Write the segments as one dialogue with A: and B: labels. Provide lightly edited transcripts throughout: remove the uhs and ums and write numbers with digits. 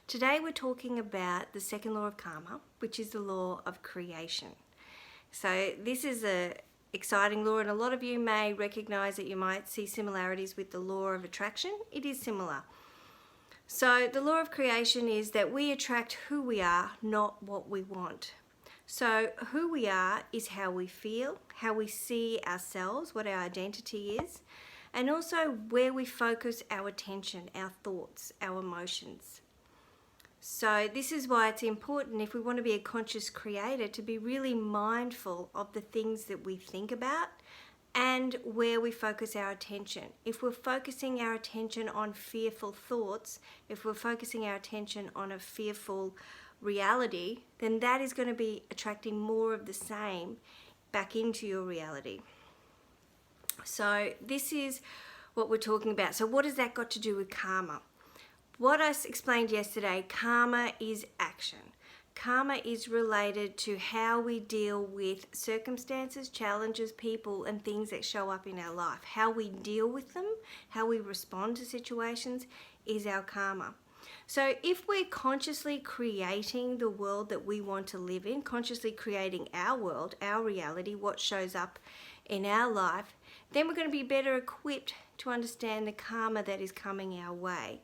A: Today we're talking about the second law of karma, which is the law of creation. So this is a exciting law, and a lot of you may recognize that you might see similarities with the law of attraction. It is similar. So the law of creation is that we attract who we are, not what we want. So who we are is how we feel, how we see ourselves, what our identity is, and also where we focus our attention, our thoughts, our emotions. So this is why it's important, if we want to be a conscious creator, to be really mindful of the things that we think about and where we focus our attention. If we're focusing our attention on fearful thoughts, if we're focusing our attention on a fearful reality, then that is going to be attracting more of the same back into your reality. So this is what we're talking about. So what has that got to do with karma? What I explained yesterday, karma is action. Karma is related to how we deal with circumstances, challenges, people, and things that show up in our life. How we deal with them, how we respond to situations is our karma. So if we're consciously creating the world that we want to live in, consciously creating our world, our reality, what shows up in our life, then we're going to be better equipped to understand the karma that is coming our way.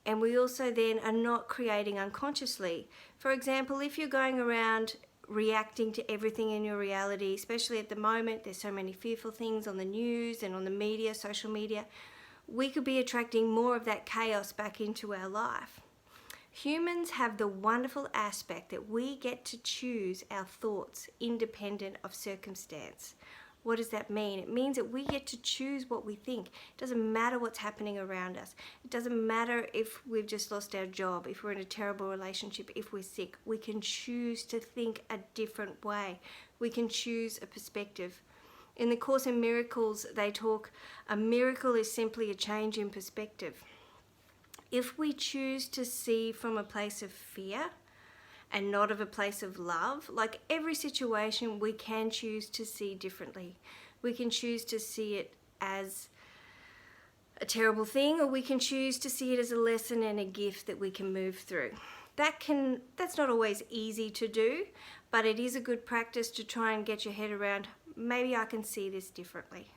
A: And we also then are not creating unconsciously. For example, if you're going around reacting to everything in your reality, especially at the moment, there's so many fearful things on the news and on the media, social media, we could be attracting more of that chaos back into our life. Humans have the wonderful aspect that we get to choose our thoughts independent of circumstance. What does that mean? It means that we get to choose what we think. It doesn't matter what's happening around us. It doesn't matter if we've just lost our job, if we're in a terrible relationship, if we're sick. We can choose to think a different way. We can choose a perspective. In the Course in Miracles, they talk, a miracle is simply a change in perspective. If we choose to see from a place of fear and not of a place of love, like every situation we can choose to see differently. We can choose to see it as a terrible thing, or we can choose to see it as a lesson and a gift that we can move through. That's not always easy to do, but it is a good practice to try and get your head around, maybe I can see this differently.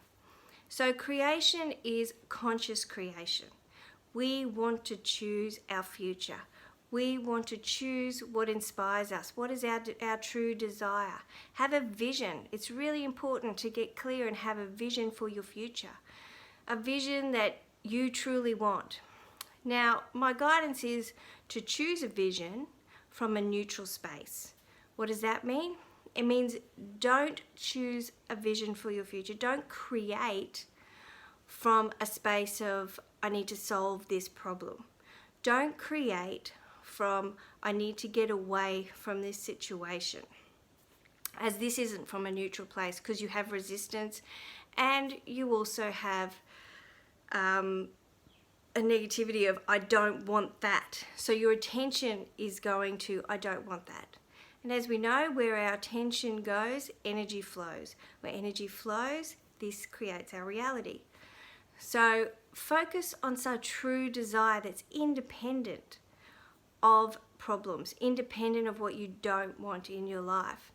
A: So creation is conscious creation. We want to choose our future. We want to choose what inspires us. What is our true desire? Have a vision. It's really important to get clear and have a vision for your future. A vision that you truly want. Now, my guidance is to choose a vision from a neutral space. What does that mean? It means don't choose a vision for your future. Don't create from a space of, I need to solve this problem. Don't create from, I need to get away from this situation, as this isn't from a neutral place, because you have resistance and you also have a negativity of, I don't want that. So your attention is going to, I don't want that. And as we know, where our attention goes, energy flows. Where energy flows, this creates our reality. So focus on such true desire that's independent of problems, independent of what you don't want in your life.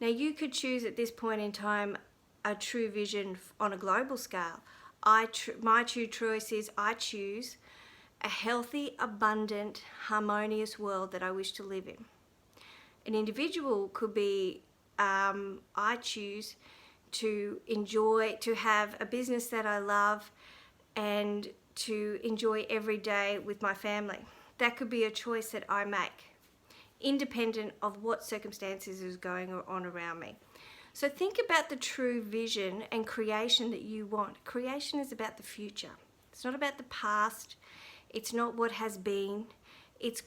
A: Now you could choose at this point in time a true vision on a global scale. My true choice is I choose a healthy, abundant, harmonious world that I wish to live in. An individual could be, I choose to have a business that I love and to enjoy every day with my family. That could be a choice that I make, independent of what circumstances is going on around me. So think about the true vision and creation that you want. Creation is about the future. It's not about the past. It's not what has been. It's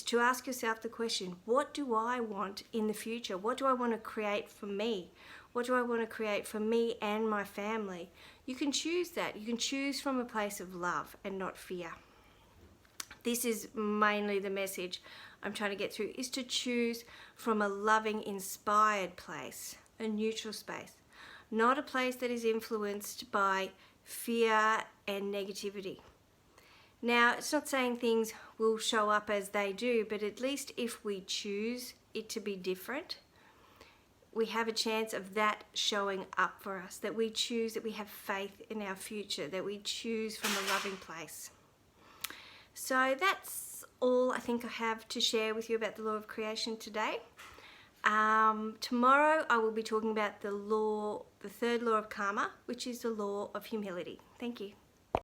A: to ask yourself the question, what do I want in the future? What do I want to create for me? What do I want to create for me and my family? You can choose that. You can choose from a place of love and not fear. This is mainly the message I'm trying to get through, is to choose from a loving, inspired place, a neutral space, not a place that is influenced by fear and negativity. Now, it's not saying things will show up as they do, but at least if we choose it to be different, we have a chance of that showing up for us, that we choose, that we have faith in our future, that we choose from a loving place. So that's all I think I have to share with you about the law of creation today. Tomorrow I will be talking about the third law of karma, which is the law of humility. Thank you.